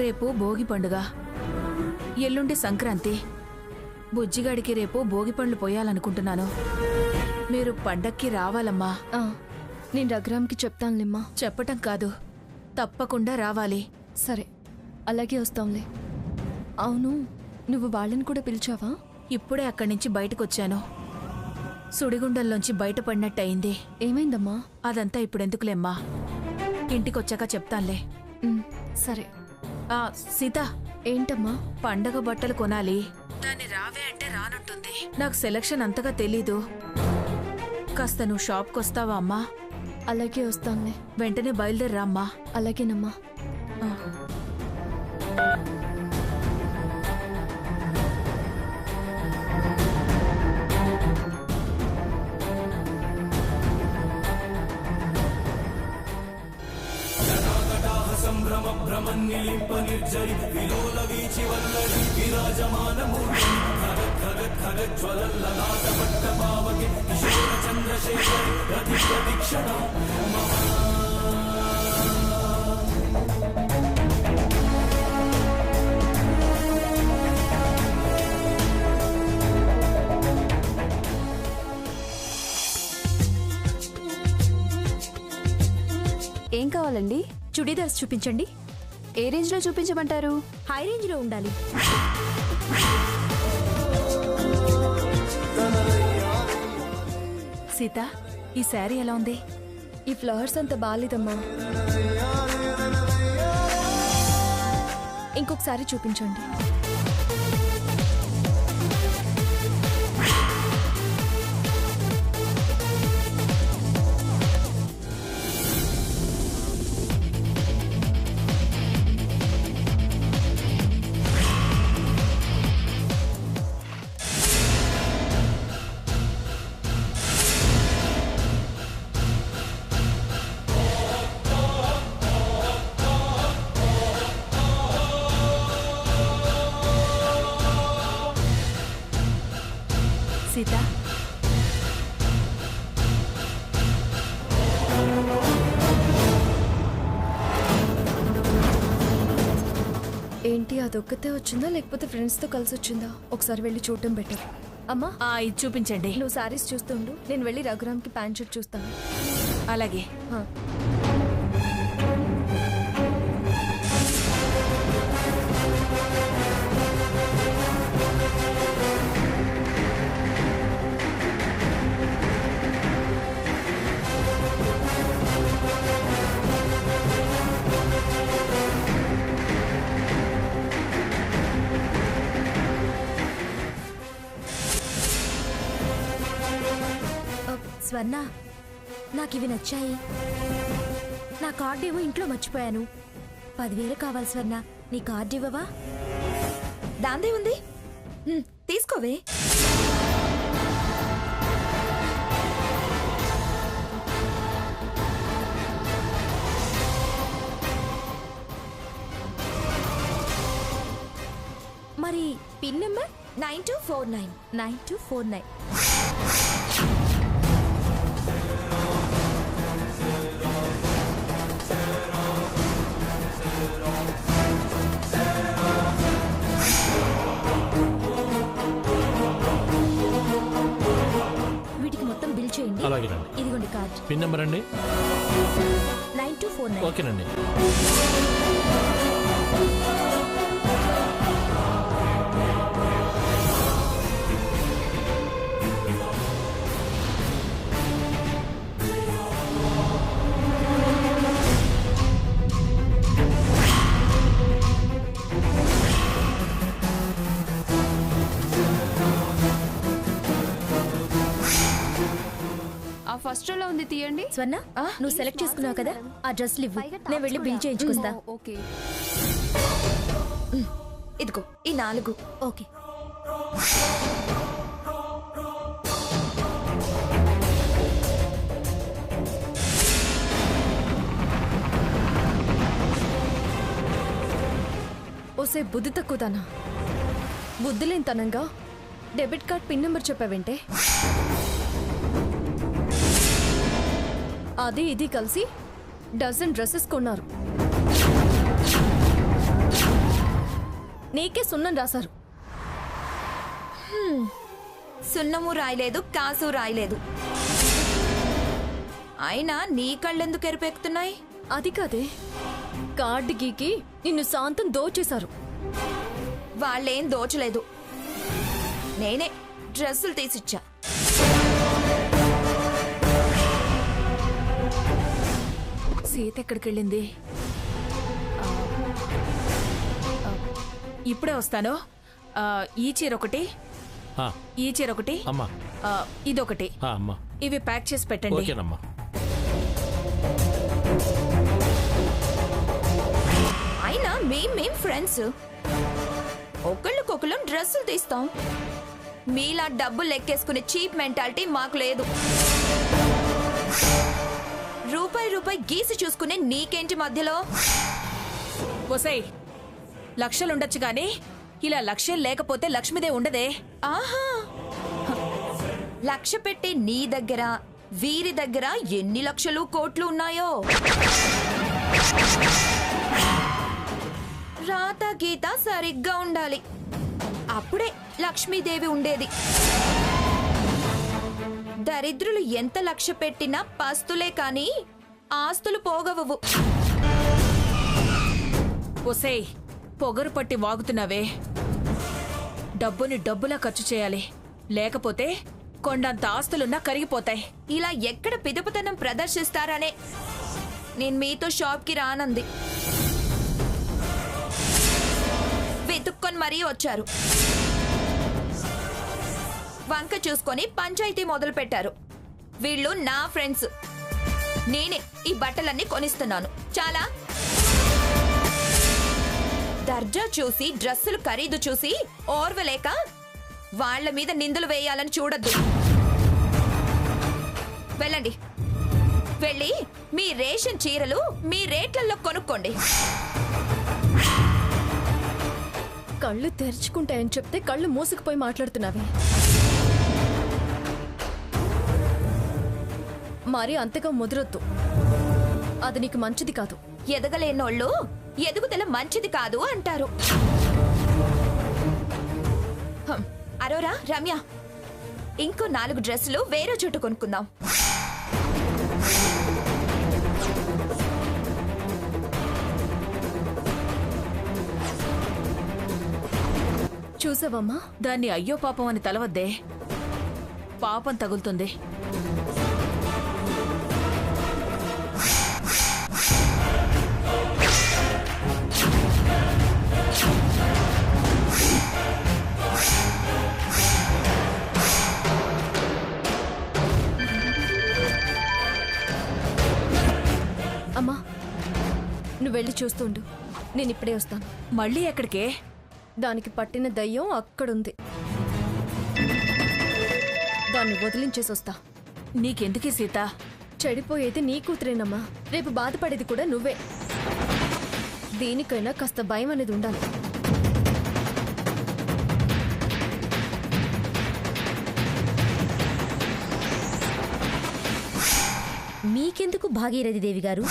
రేపు భోగి పండుగ, ఎల్లుండి సంక్రాంతి. బుజ్జిగాడికి రేపు భోగి పండ్లు పోయాలనుకుంటున్నాను. మీరు పండక్కి రావాలమ్మా. నేను రఘురామ్కి చెప్తానులేమ్మా. చెప్పటం కాదు, తప్పకుండా రావాలి. సరే, అలాగే వస్తాంలే. అవును, నువ్వు వాళ్ళని కూడా పిలిచావా? ఇప్పుడే అక్కడి నుంచి బయటకొచ్చాను. సుడిగుండంలోంచి బయటపడినట్టయింది. ఏమైందమ్మా? అదంతా ఇప్పుడెందుకులేమ్మా, ఇంటికొచ్చాక చెప్తానులే. సరే. సీత, ఏంటమ్మా? పండగ బట్టలు కొనాలి. దాన్ని రావే అంటే రానుంటుంది. నాకు సెలక్షన్ అంతగా తెలీదు. కాస్త నువ్వు షాప్కొస్తావా అమ్మా? అలాగే వస్తానులే. వెంటనే బయలుదేర్రా అమ్మా. అలాగేనమ్మా. ఏం కావాలండి? చుడీదార్స్ చూపించండి. ఏ రేంజ్ లో చూపించమంటారు? హై రేంజ్ లో ఉండాలి. సీత, ఈ శారీ ఎలా ఉంది? ఈ ఫ్లవర్స్ అంత బాలేదమ్మా. ఇంకొకసారి చూపించండి. సీత, ఏంటి, అదొక్కతే వచ్చిందా లేకపోతే ఫ్రెండ్స్తో కలిసి వచ్చిందా? ఒకసారి వెళ్ళి చూడటం బెటర్. అమ్మా, ఇది చూపించండి. నువ్వు సారీస్ చూస్తుండు, నేను వెళ్ళి రఘురామ్కి ప్యాంట్ షర్ట్ చూస్తాను. అలాగే. స్వర్ణ, నాకివి నచ్చాయి. నా కార్డు ఏమో ఇంట్లో మర్చిపోయాను. 10,000 కావాలి స్వర్ణ, నీ కార్డు ఇవ్వవా? దాందే ఉంది, తీసుకోవే. మరి పిన్ నెంబర్ 9249 9249. వీటికి మొత్తం బిల్ చేయండి. అలాగేనండి. ఇదిగోండి కార్డ్. పిన్ నెంబర్ అండి? 9249. ఓకేనండి. ఫస్ట్ రోలో ఉంది, తీయండి. స్వర్ణ, నువ్వు సెలెక్ట్ చేసుకున్నావు కదా, ఆ డ్రెస్లు ఇవ్వు, నేను వెళ్ళి బిల్ చేయించుకొస్తా. ఓకే, ఇదిగో ఈ 4. ఓకే. ఓసే బుద్ధి తక్కువదానా, బుద్ధిలేని తనంగా డెబిట్ కార్డ్ పిన్ నెంబర్ చెప్పావంటే? అది ఇది కలిసి డజన్ డ్రెస్సెస్ కొన్నారు. నీకే సున్నం రాశారు. సున్నము రాయలేదు, కాసు రాయలేదు. అయినా నీ కళ్ళెందుకు ఎరుపెక్కుతున్నాయి? అది కాదే, కార్డు గీకి నిన్ను శాంతం దోచేశారు. వాళ్ళేం దోచలేదు, నేనే డ్రెస్సులు తీసిచ్చా. సీత ఎక్కడికి వెళ్ళింది? ఇప్పుడే వస్తాను. ఈ చీర ఒకటి, ఈ చీర ఒకటి, ఇదొకటి, ఇవి ప్యాక్ చేసి పెట్టండి. అయినా మేం ఫ్రెండ్స్, ఒకళ్ళకొకళ్ళం డ్రెస్సులు తీస్తాం. మీలా డబ్బులు లెక్కేసుకునే చీప్ మెంటాలిటీ మాకు లేదు. రూపాయి గీసి చూసుకునే నీకేంటి మధ్యలో? ఒసేయ్, లక్షలుండొచ్చు గాని ఇలా లక్ష్యం లేకపోతే లక్ష్మిదే ఉండదే. ఆహా, లక్ష పెట్టి నీ దగ్గర వీరి దగ్గర ఎన్ని లక్షలు కోట్లు ఉన్నాయో. రాత గీత సరిగ్గా ఉండాలి, అప్పుడే లక్ష్మీదేవి ఉండేది. దరిద్రులు ఎంత లక్ష్య పెట్టినా పస్తులే కాని ఆస్తులు పోగవవు. ఒసేయ్, పొగరు పట్టి వాగుతున్నావే. డబ్బుని డబ్బులా ఖర్చు చేయాలి, లేకపోతే కొండంత ఆస్తులున్నా కరిగిపోతాయి. ఇలా ఎక్కడ పిదపతనం ప్రదర్శిస్తారనే నేను మీతో షాప్కి రానంది. వెతుక్కొని మరీ వచ్చారు. వంక చూసుకొని పంచాయతీ మొదలు పెట్టారు. వీళ్ళు నా ఫ్రెండ్స్, నేనే ఈ బట్టలన్నీ కొనిస్తున్నాను. చాలా దర్జా చూసి డ్రెస్సులు ఖరీదు చూసి ఓర్వలేక వాళ్ల మీద నిందలు వేయాలని చూడద్దు. వెళ్ళండి, వెళ్ళి మీ రేషన్ చీరలు మీ రేట్లలో కొనుక్కోండి. కళ్ళు తెరుచుకుంటాయని చెప్తే కళ్ళు మూసుకుపోయి మాట్లాడుతున్నావే. మరి అంతగా ముదరొద్దు, అది నీకు మంచిది కాదు. ఎదగలేనోళ్ళు ఎదుగుదల మంచిది కాదు అంటారు. అరోరా, రమ్య, ఇంకో 4 డ్రెస్సులు వేరే చోటు కొనుక్కుందాం. చూసావమ్మా, దాన్ని అయ్యో పాపం అని తలవద్దే, పాపం తగులుతుంది. అమ్మా, నువ్వు వెళ్ళి చూస్తుండు, నేను ఇప్పుడే వస్తాను. మళ్ళీ ఎక్కడికే? దానికి పట్టిన దయ్యం అక్కడుంది, దాన్ని వదిలించేసి వస్తా. నీకెందుకే సీత? చెడిపోయేది నీ కూతురేనమ్మా, రేపు బాధపడేది కూడా నువ్వే. దేనికైనా కాస్త భయం అనేది ఉండాలి. మీకెందుకు భాగీరథి దేవి గారు?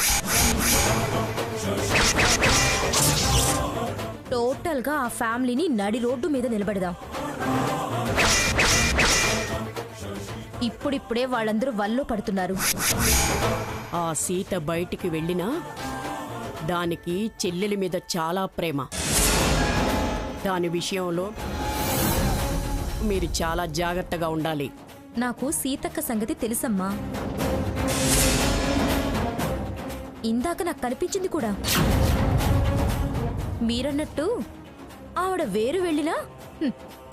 టోటల్గా ఆ ఫ్యామిలీని నడి రోడ్డు మీద నిలబెడదాం. ఇప్పుడిప్పుడే వాళ్ళందరూ వల్లో పడుతున్నారు. ఆ సీత బయటికి వెళ్ళినా దానికి చెల్లెలి మీద చాలా ప్రేమ. దాని విషయంలో మీరు చాలా జాగ్రత్తగా ఉండాలి. నాకు సీతక్క సంగతి తెలుసమ్మా, ఇందాక నాకు కనిపించింది కూడా. మీరన్నట్టు ఆవిడ వేరు వెళ్ళినా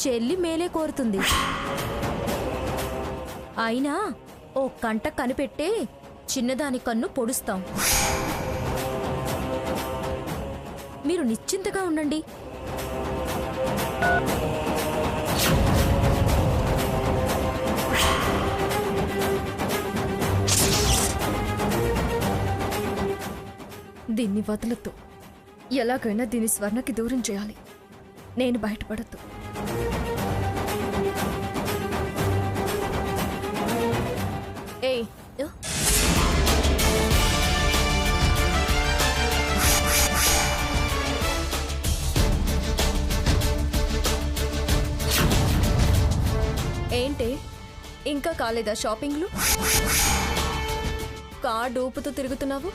చెల్లి మేలే కోరుతుంది. అయినా ఓ కంట కనిపెట్టే చిన్నదాని కన్ను పొడుస్తాం. మీరు నిశ్చింతగా ఉండండి. దీన్ని వదలొద్దు, ఎలాగైనా దీని స్వర్ణకి దూరం చేయాలి. నేను బయటపడద్దు. ఏయ్, ఏంటే ఇంకా కాలేదా షాపింగ్లు? కార్డు ఊపుతూ తిరుగుతున్నావు.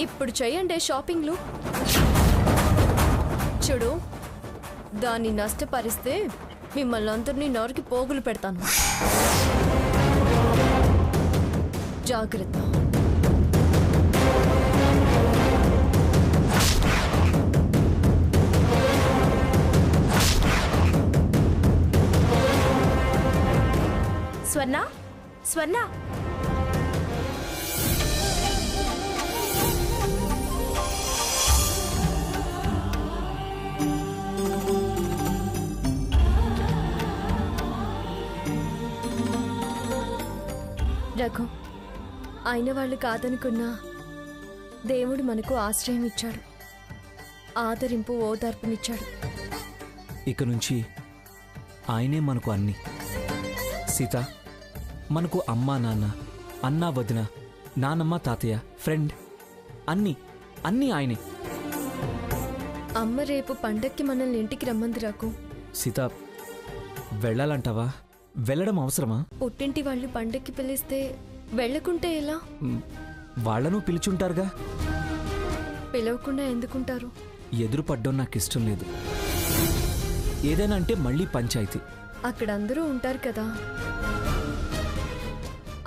ఇప్పుడు చెయ్యండి షాపింగ్లు. చూడు, దాన్ని నష్టపరిస్తే మిమ్మల్ని అందరినీ నరికి పోగులు పెడతాను. జాగ్రత్త. స్వర్ణ, స్వర్ణ, రఘు, అయిన వాళ్ళు కాదనుకున్నా దేవుడు మనకు ఆశ్రయం ఇచ్చాడు, ఆదరింపు ఓదార్పునిచ్చాడు. ఇక నుంచి ఆయనే మనకు అన్ని. సీత, మనకు అమ్మా నాన్న, అన్నా వదిన, నానమ్మ తాతయ్య, ఫ్రెండ్, అన్నీ అన్నీ ఆయనే. అమ్మ రేపు పండక్కి మనల్ని ఇంటికి రమ్మంది రఘు. సీత, వెళ్ళాలంటావా? వెళ్ళడం అవసరమా? పుట్టింటి వాళ్ళు పండక్కి పిలిస్తే వెళ్ళకుంటే ఎలా? వాళ్లను పిలుచుంటారుగా. పిలవకుండా ఎందుకుంటారు? ఎదురుపడ్డం నాకిష్టం లేదు. ఏదైనా అంటే మళ్ళీ పంచాయితీ. అక్కడ అందరూ ఉంటారు కదా.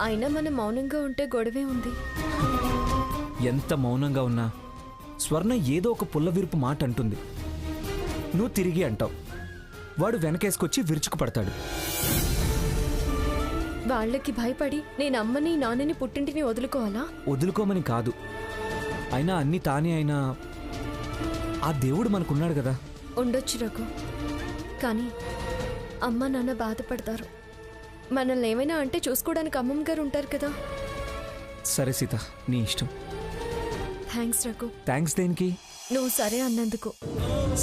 అయినా మనం మౌనంగా ఉంటే గొడవే ఉంది. ఎంత మౌనంగా ఉన్నా స్వర్ణ ఏదో ఒక పుల్లవిరుపు మాట అంటుంది. నువ్వు తిరిగి అంటావు. వాడు వెనకేసుకొచ్చి విరుచుకుపడతాడు. వాళ్ళకి భయపడి నేను అమ్మని నాన్నని పుట్టింటిని వదులుకోవాలా? వదులుకోమని కాదు, అయినా అన్నీ తానే అయినా ఆ దేవుడు మనకున్నాడు కదా. ఉండొచ్చు రఘు, కానీ అమ్మ నాన్న బాధపడతారు. మనల్ని ఏమైనా అంటే చూసుకోవడానికి అమ్మమ్మ గారు ఉంటారు కదా. సరే సీత, నీ ఇష్టం. థ్యాంక్స్ రఘు. థ్యాంక్స్ దేనికి? నువ్వు సరే అన్నందుకు.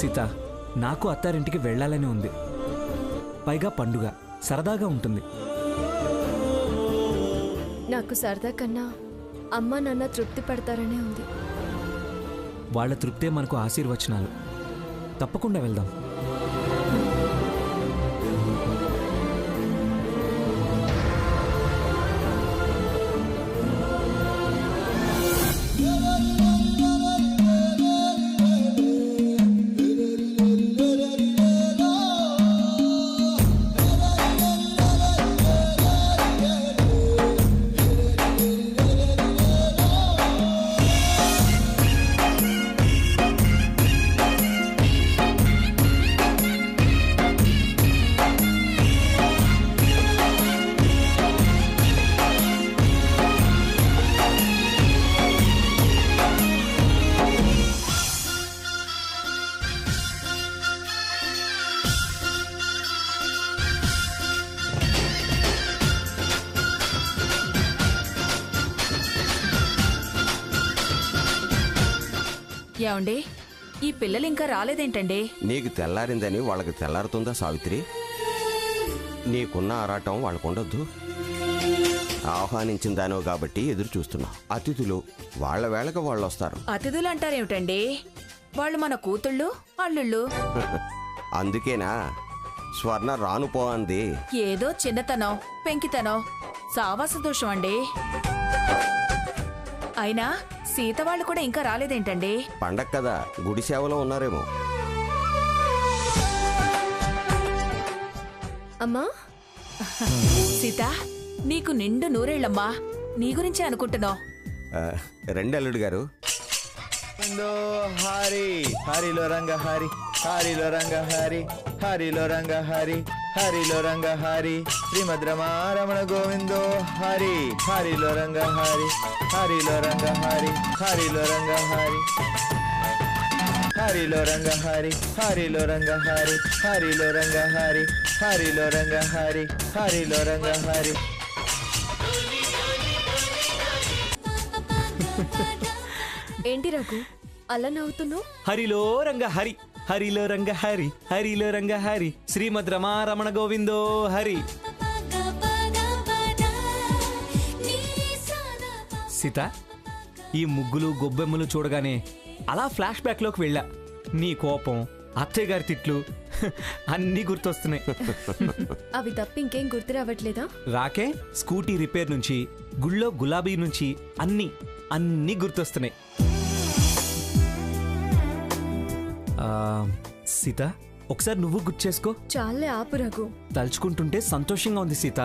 సీత, నాకు అత్తారింటికి వెళ్ళాలని ఉంది. పైగా పండుగ సరదాగా ఉంటుంది. నాకు సరదా కన్నా అమ్మ నాన్న తృప్తి పడతారనే ఉంది. వాళ్ళ తృప్తే మనకు ఆశీర్వచనాలు. తప్పకుండా వెళ్దాం. ఏమండి, ఈ పిల్లలు ఇంకా రాలేదేంటండి? నీకు తెల్లారిందని వాళ్ళకి తెల్లారుతుందా సావిత్రి? నీకున్న ఆరాటం వాళ్ళకుండొద్దు. ఆహ్వానించిందానో కాబట్టి ఎదురు చూస్తున్నా. అతిథులు వాళ్ళ వేళకు వాళ్ళు వస్తారు. అతిథులు అంటారేమిటండి? వాళ్ళు మన కూతుళ్ళు, అల్లుళ్ళు. అందుకేనా స్వర్ణ రానుపో అంది. ఏదో చిన్నతనం, పెంకితనం, సావాస దోషం అండి. అయినా సీత వాళ్ళు కూడా ఇంకా రాలేదేంటండి? పండగ కదా, గుడి సేవలో ఉన్నారేమో. అమ్మా, సీత, నీకు నిండు నూరేళ్లమ్మా. నీ గురించే అనుకుంటున్నావు. రండి అల్లుడు గారు. హరి హరిలో రంగ హరి హరిలో రంగ హరి హరిలో రంగ హరి హరిలో రంగ హరి శ్రీమద్ రమణ గోవిందో హరి హరిలో రంగ హరి హరిలో రంగ హరి హరిలో రంగ హరి హరిలో రంగ హరి హరిలో రంగ హరి హరిలో రంగ హరి హరిలో రంగ హరి హరిలో రంగ హరి. ఏంటి రఘు అలా నవ్వుతున్నావు? హరిలో రంగ హరి హరిలో రంగ హరి హరిలో రంగ హరి శ్రీమద్ రమణ గోవిందో హరి. సీత, ఈ ముగ్గులు గొబ్బెమ్మలు చూడగానే అలా ఫ్లాష్ బ్యాక్ లోకి వెళ్ళా. నీ కోపం, అత్తయ్య గారి తిట్లు అన్నీ గుర్తొస్తున్నాయి. అవి తప్ప ఇంకేం గుర్తు రావట్లేదా? రాకే స్కూటీ రిపేర్ నుంచి, గుళ్ళో గులాబీ నుంచి అన్నీ గుర్తొస్తున్నాయి. సీత, ఒకసారి నువ్వు గుర్తు చేసుకో. చాలే ఆపు రఘు. తలుచుకుంటుంటే సంతోషంగా ఉంది సీత.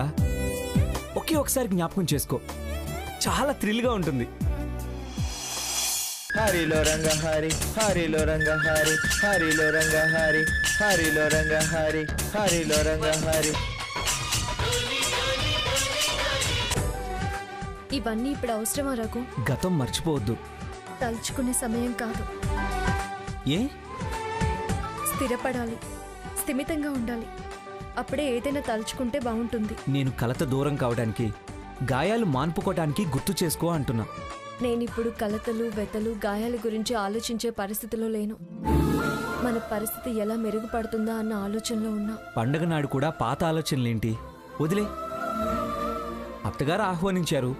ఒకసారి జ్ఞాపకం చేసుకో, చాలా థ్రిల్గా ఉంటుంది. హరిలో రంగ హరి హరిలో రంగ హరి హరిలో రంగ హరి హరిలో రంగ హరి హరిలో రంగ హరి. ఇవన్నీ ఇప్పుడు అవసరమా రఘు? గతం మర్చిపోవద్దు. తలుచుకునే సమయం కాదు. ఏ? స్థిరపడాలి, స్థిమితంగా ఉండాలి. అప్పుడే ఏదైనా తలుచుకుంటే బాగుంటుంది. నేను కలత దూరం కావడానికి, గాయాలు మాన్పుకోవడానికి గుర్తు చేసుకో అంటున్నా. నేనిప్పుడు కలతలు, వెతలు, గాయాల గురించి ఆలోచించే పరిస్థితిలో లేను. మన పరిస్థితి ఎలా మెరుగుపడుతుందా అన్న ఆలోచనలో ఉన్నా. పండగ నాడు కూడా పాత ఆలోచనలేంటి, వదిలే. అత్తగారు ఆహ్వానించారు,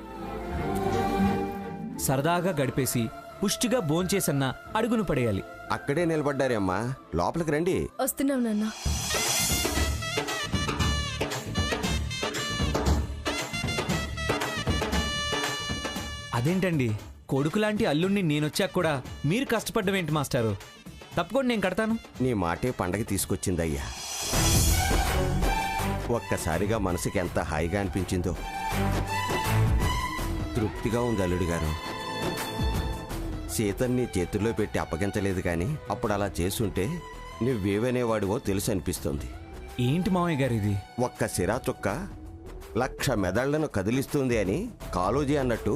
సరదాగా గడిపేసి పుష్టిగా భోంచేసన్నా అడుగును పడేయాలి. అక్కడే నిలబడ్డారే అమ్మా, లోపలికి రండి. వస్తున్నాం నాన్న. అదేంటండి, కొడుకులాంటి అల్లుణ్ణి నేనొచ్చాక కూడా మీరు కష్టపడ్డమేంటి మాస్టారు? తప్పకుండా నేను కడతాను. నీ మాటే పండగ తీసుకొచ్చిందయ్యా. ఒక్కసారిగా మనసుకి ఎంత హాయిగా అనిపించిందో. తృప్తిగా ఉంది అల్లుడు గారు. సీతని చేతుల్లో పెట్టి అప్పగించలేదు కానీ అప్పుడు అలా చేసుంటే నువ్వేవనేవాడివో తెలుసు అనిపిస్తుంది. ఏంటి మామయ్య గారు ఇది? ఒక్క సిరా చుక్క 1,00,000 మెదళ్లను కదిలిస్తుంది అని కాళోజీ అన్నట్టు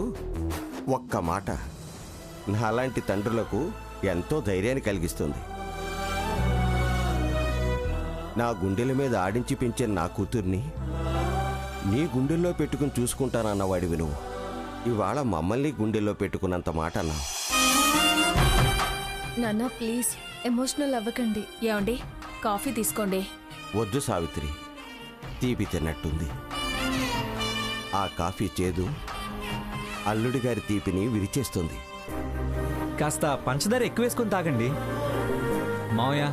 ఒక్క మాట నాలాంటి తండ్రులకు ఎంతో ధైర్యాన్ని కలిగిస్తుంది. నా గుండెల మీద ఆడించి పెంచిన నా కూతుర్ని నీ గుండెల్లో పెట్టుకుని చూసుకుంటానన్నవాడివి నువ్వు. ఇవాళ మమ్మల్ని గుండెల్లో పెట్టుకున్నంత మాట అన్నావు. నాన్న ప్లీజ్ ఎమోషనల్ అవ్వకండి. ఏమండి, కాఫీ తీసుకోండి. వద్దు సావిత్రి, తీపి తిన్నట్టుంది. ఆ కాఫీ చేదు అల్లుడి గారి తీపిని విరిచేస్తుంది. కాస్త పంచదార ఎక్కువ వేసుకొని తాగండి. మావయ్య,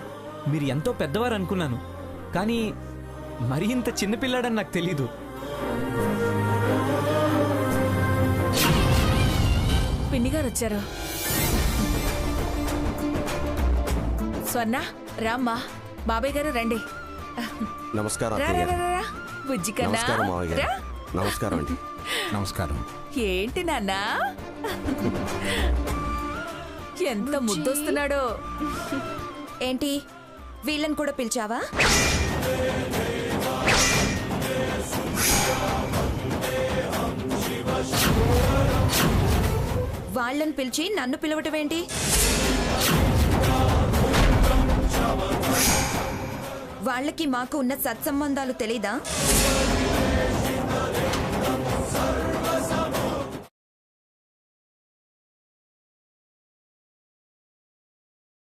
మీరు ఎంతో పెద్దవారు అనుకున్నాను, కానీ మరీ ఇంత చిన్నపిల్లాడని నాకు తెలీదు. పిన్నిగారు వచ్చారు. స్వర్ణ, రామ్మా. బాబాయ్ గారు రండి. నమస్కారం రా, అత్తయ్య రా, గారు. రా, రా. బుజ్జి కన్నా. నమస్కారం మావయ్య గారు. రా. నమస్కారం అండి. నమస్కారం. ఏంటి నాన్నా, ఎంత ముద్దొస్తున్నాడో. ఏంటి, వీళ్ళని కూడా పిలిచావా? వాళ్ళని పిలిచి నన్ను పిలవటమేంటి? వాళ్ళకి మాకు ఉన్న సత్సంబంధాలు తెలీదా?